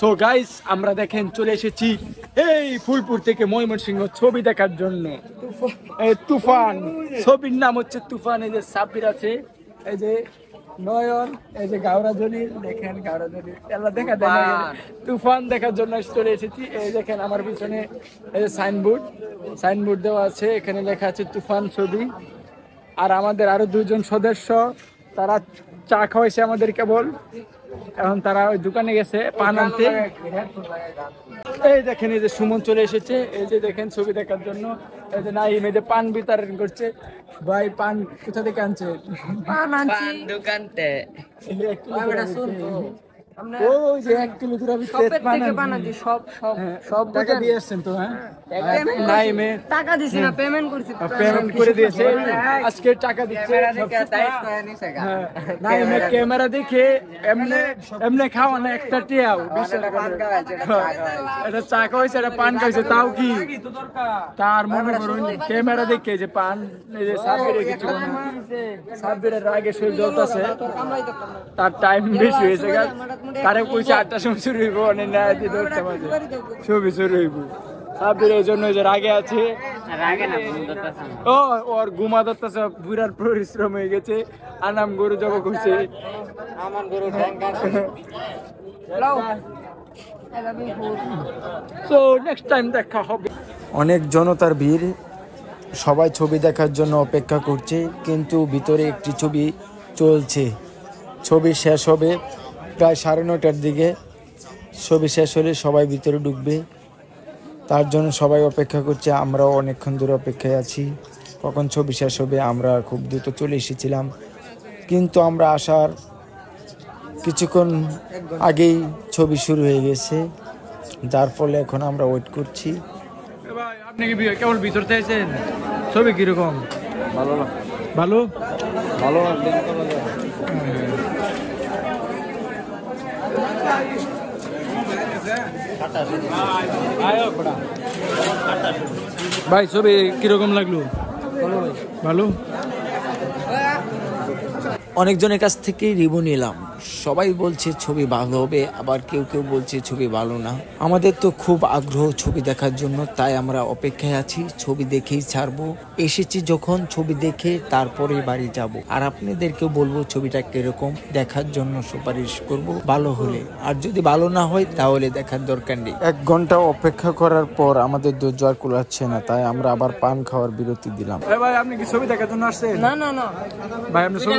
So guys আমরা দেখেন চলে এসেছি এই ফুলপুর থেকে ময়মনসিংহ ছবি দেখার জন্য। এই তুফান ছবির নাম হচ্ছে তুফান। এই যে সাব্বির আছে, এই যে নয়ন, এই যে গাওরা জলিল, দেখেন গাওরা জলিল এলা দেখা দেয়। তুফান দেখার জন্য চলে এসেছি। এই দেখেন আমার পিছনে এই যে সাইনবোর্ড দেওয়া আছে, এখানে লেখা আছে তুফান ছবি। আর আমাদের আরো দুজন সদস্য তারা চা খাওয়াইছে আমাদের কেবল, এখন তারা ওই দোকানে গেছে পান আনতে। এই দেখেন এই যে সুমন চলে এসেছে, এই যে দেখেন ছবি দেখার জন্য। এই যে নাইম এই যে পান বিতরণ করছে। ভাই পান কোথা থেকে আনছে? পান আনছি দোকান থেকে। ওই যে 1 কিলো দূর আমি তেজ পান আনছি। সব টাকা দিয়ে আসছেন তো? হ্যাঁ নাইমে টাকা দিছি না, পেমেন্ট করছি, পেমেন্ট করে দিয়েছে, আজকে টাকা দিচ্ছে। নাইমে ক্যামেরা দেখে এমনি এমনি খাওয়া না, একটা টিয়াও এটা চা খাওয়াইছে, এটা পান খাইছে, তাও কি তার মনে করুন ক্যামেরা দেখে যে পান এই যে সাব্বিরের কিছু না, সাব্বিরের আগে শরীর জ্বলতেছে, তার টাইম বেশি হয়েছে। তারে কইছে 8টার সময় শুরু হইব, অনেক না 10টা বাজে ছবি শুরু হইব। সাব্বির এই জন্য যে রাগে আছে, ও ওর ঘুমা ধরতেছে, বুড়ার পরিশ্রম হয়ে গেছে, আনাম গরু জব করছে। সো নেক্সট টাইম দেখা হবে। অনেক জনতার ভিড়, সবাই ছবি দেখার জন্য অপেক্ষা করছে, কিন্তু ভিতরে একটি ছবি চলছে। ছবি শেষ হবে প্রায় 9:30টার দিকে। ছবি শেষ হলে সবাই ভিতরে ঢুকবে, তার জন্য সবাই অপেক্ষা করছে। আমরাও অনেকক্ষণ ধরে অপেক্ষায় আছি কখন ছবি শেষ হবে। আমরা খুব দ্রুত চলে এসেছিলাম, কিন্তু আমরা আসার কিছুক্ষণ আগেই ছবি শুরু হয়ে গেছে, যার ফলে এখন আমরা ওয়েট করছি। আপনি কি কেবল ভিতর থেকে ছবি কিরকম? ভালো ভালো ভালো। ভাই ছবি কিরকম লাগলো? ভালো। অনেকজনের কাছ থেকে রিভিউ নিলাম, সবাই বলছে ছবি ভালো হবে, আবার কেউ কেউ বলছে ছবি ভালো না। আমাদের তো খুব আগ্রহ ছবি দেখার জন্য, তাই আমরা অপেক্ষায় আছি, ছবি দেখেই ছাড়বো। এসেছি যখন ছবি দেখে তারপরে বাড়ি যাব। আর আপনাদেরকেও বলবো ছবিটা কিরকম, দেখার জন্য সুপারিশ করব ভালো হলে, আর যদি ভালো না হয় তাহলে দেখার দরকার নেই। 1 ঘন্টা অপেক্ষা করার পর আমাদের ধৈর্য আর কুলাচ্ছে না, তাই আমরা আবার পান খাওয়ার বিরতি দিলাম। ভাই আপনি কি ছবি দেখার জন্য আসছেন? না না না ভাই আপনি ছবি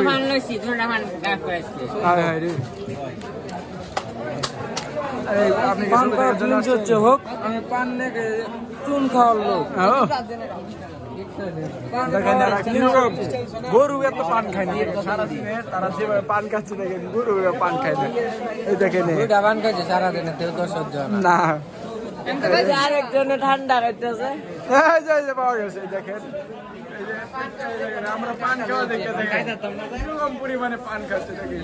গরু এত পান খায় না, সারাদিনে তারা যেভাবে পান খাচ্ছে দেখেন, গরু পান খায় না। এই দেখেন পান খাইছে সারাদিনে, না আরেকজনে ঠান্ডা খাইতেছে, পাওয়া গেছে। দেখেন আমরা পান খাওয়া দেখে এরকম পরিমাণে পান খাচ্ছে দেখি।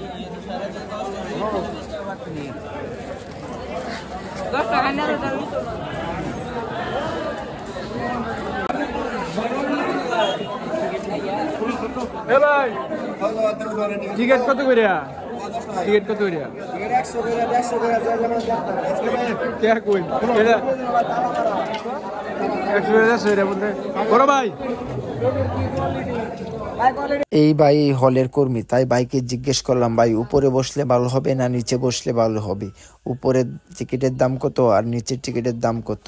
ভাই টিকিট কত করে? টিকিট কত করে? 100 করে 150 করে কে কই এটা 100 বলতে বড় ভাই। এই ভাই হলের কর্মী, তাই ভাইকে জিজ্ঞেস করলাম, ভাই উপরে বসলে ভালো হবে না নিচে বসলে ভালো হবে? উপরের টিকিটের দাম কত আর নিচের টিকিটের দাম কত?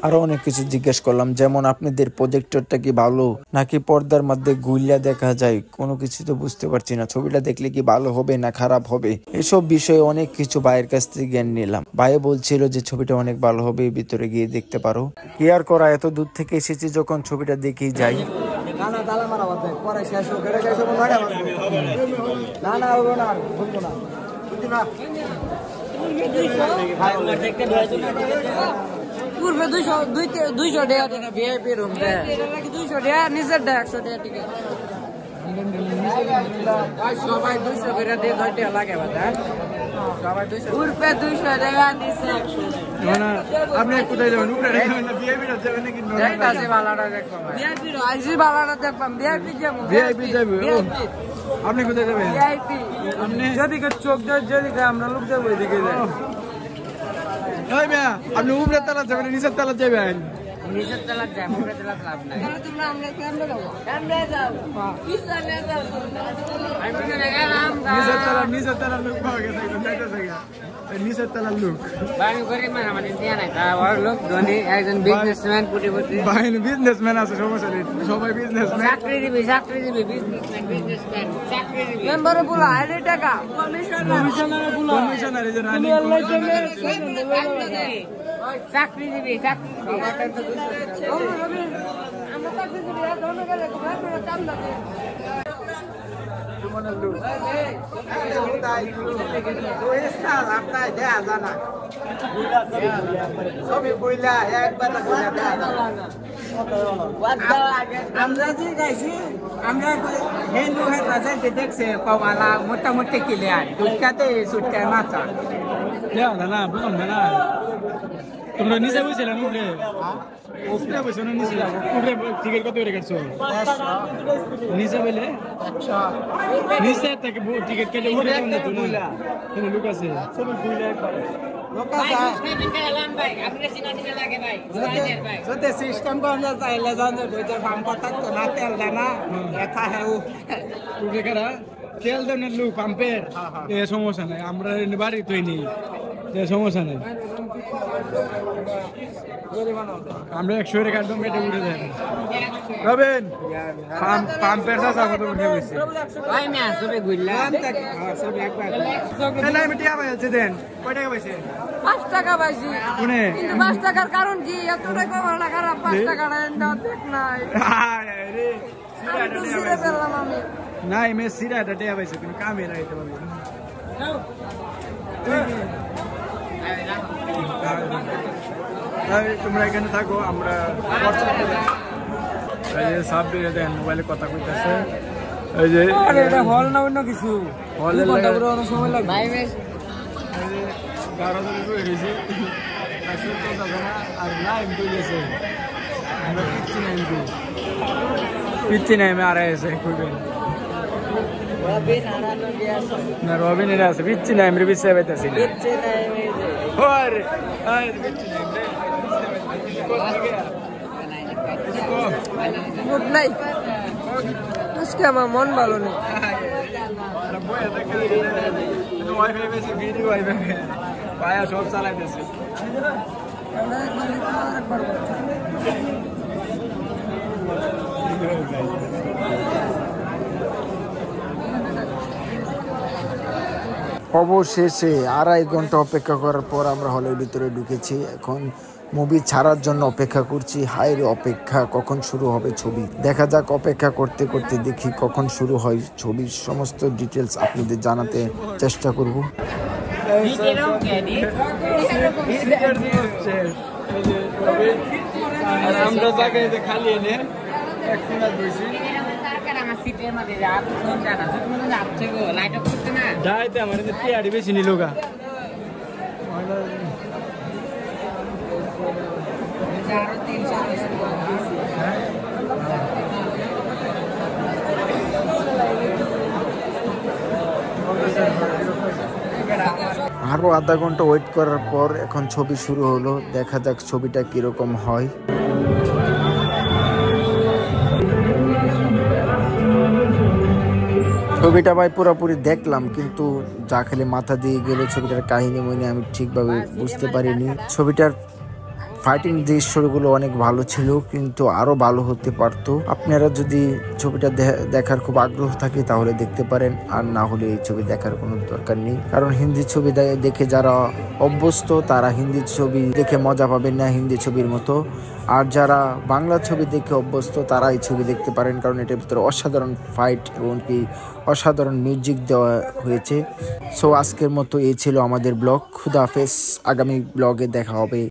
আরো অনেক কিছু জিজ্ঞেস করলাম, যেমন আপনাদের প্রজেক্টরটা কি ভালো নাকি পর্দার মধ্যে গুইলা দেখা যায়, কোনো কিছু তো বুঝতে পারছি না। ছবিটা দেখলে কি ভালো হবে না খারাপ হবে, এসব বিষয়ে অনেক কিছু ভাইয়ের কাছ থেকে জ্ঞান নিলাম। ভাই বলছিল যে ছবিটা অনেক ভালো হবে, ভিতরে গিয়ে দেখতে পারো। কি আর করা, এত দূর থেকে এসেছি যখন ছবিটা দেখেই যাই। পূর্বে 200 টাকা ভিআইপি রুম, 200 টাকা নিচের 100 টাকা টিকিট। সবাই 200 করে দিয়ে 2 টাকা লাগে বাজার, সবাই 200 পূর্বে 200 টাকা নিচে 100 টাকা। আপনি কোথায় যাবেন? উপরে যাবেন না ভিআইপিটা যাবেন নাকি? ভিআইপি বালাটা দেখবাম, ভিআইপি আইজি বালাটা দেখবাম, ভিআইপি যাবো, ভিআইপি যাবে। আপনি কোথায় যাবেন? ভিআইপি আপনি যেদিকে চোখ যায় যেদিকে আমরা লোক যাবো ওইদিকে যাই। এই মিয়া আপনি উপরের তলা যাবেন নিচের তলা যাবেন? নিচের তলা যাই, উপরের তলা লাভ নাই। তোমরা আমরা কেমনে যাবো? কেমনে যাও? পিছনে যাও। আমি পিছনে গেলাম। নিচের তলার লোক পাওয়া গেছে একদম যাইতেছে গা। নিচের তলার লোক বাড়ি করে মানে আমাদের দিয়া নাই তা বড় লোক ধনী একজন বিজনেসম্যান কোটিপতি বাহিনী বিজনেসম্যান আছে সমস্যা নেই সবাই বিজনেসম্যান চাকরিজীবী বিজনেসম্যান চাকরিজীবী মেম্বারে বলা আইডি টাকা কমিশনার এই যে রানিং চাকরিজীবী আমরা চাকরিজীবী ধনী গেলে কাম লাগে আমরা যে গাইছি আমরা হিন্দু হেঁটে দেখছে কমালা মোটামুটি ক্লিয়ার দুটাতে সুটকায় মাথা না বুঝলাম না তোমরা নিচে বসেছিলাম উপরে উপরে বসে না নিচে উপরে টিকিট কত করে কাটছো নিচে বলে নিচে থেকে টিকিট কেটে উপরে কোন তো না এখানে লোক আছে সব বুইলা একবার লোক আছে ভাই আপনি সিনা সিনা লাগে ভাই যদি সিস্টেম বন্ধ চাইলে জানো দুইটা বাম পাতা তো না তেল দেনা এটা হেউ উপরে কারা তেল দেন লোক পাম্পের এ সমস্যা নাই আমরা বাড়ি তোই নেই এ সমস্যা নাই আমরা 100 এর কাটবো কেটে উঠে যাবে রবেন পাম্পের সাথে কত উঠে গেছে ভাই না সবে ঘুরলাম সবে একবার না আমি টিয়া পাইছে দেন কয় টাকা পাইছে 5 টাকা পাইছি কোনে কিন্তু 5 টাকার কারণ কি এত টাকা ভাড়া খারাপ 5 টাকা দাও দেখ নাই আরে আমি তো সিরে পেলাম আমি নাই মে সিরাটা টিয়া পাইছে তুমি কামে রাইতে পারবে তোমরা এখানে থাকো আমরা সাব্বির দেন মোবাইলে কথা কইতাছে এই যে এটা হল না অন্য কিছু হলে সময় লাগবে ভাই বেশ গাড়া ধরে বই রইছে আর না এমপি গেছে আমরা পিচ্ছি নাই আমি আর এসে কইবেন না রবিন এর আছে পিচ্ছি নাই আমি বিছে বাইতাছি और গুড নাইট আজকে আমার মন ভালো নেই ওয়াইফাই বেশি ভিডিও ওয়াইফাই পায়া সব চালাইতেছে অবশেষে 2.5 ঘন্টা অপেক্ষা করার পর আমরা হলের ভিতরে ঢুকেছি এখন মুভি ছাড়ার জন্য অপেক্ষা করছি হাইরে অপেক্ষা কখন শুরু হবে ছবি দেখা যাক অপেক্ষা করতে করতে দেখি কখন শুরু হয় ছবির সমস্ত ডিটেলস আপনাদের জানাতে চেষ্টা করব আমরা জায়গায় খালি এনে এক মিনিট বসি যাইতে আমার টিয়ারি বেশি নিল গা আরো আধা ঘন্টা ওয়েট করার পর এখন ছবি শুরু হলো দেখা যাক ছবিটা কিরকম হয় ছবিটা ভাই পুরোপুরি দেখলাম কিন্তু যা খেলে মাথা দিয়ে গেল ছবিটার কাহিনী মনে আমি ঠিকভাবে বুঝতে পারিনি ছবিটার ফাইটিং দৃশ্যগুলো অনেক ভালো ছিল কিন্তু আরো ভালো হতে পারতো আপনারা যদি ছবিটা দেখার খুব আগ্রহ থাকে তাহলে দেখতে পারেন আর না হলে এই ছবি দেখার কোনো দরকার নেই কারণ হিন্দি ছবি দেখে যারা অভ্যস্ত তারা হিন্দি ছবি দেখে মজা পাবেন না হিন্দি ছবির মতো আর যারা বাংলা ছবি দেখে অভ্যস্ত তারা এই ছবি দেখতে পারেন কারণ এটার ভিতরে অসাধারণ ফাইট এবং কি অসাধারণ মিউজিক দেওয়া হয়েছে সো আজকের মতো এই ছিল আমাদের ব্লগ খুদা হাফেজ আগামী ব্লগে দেখা হবে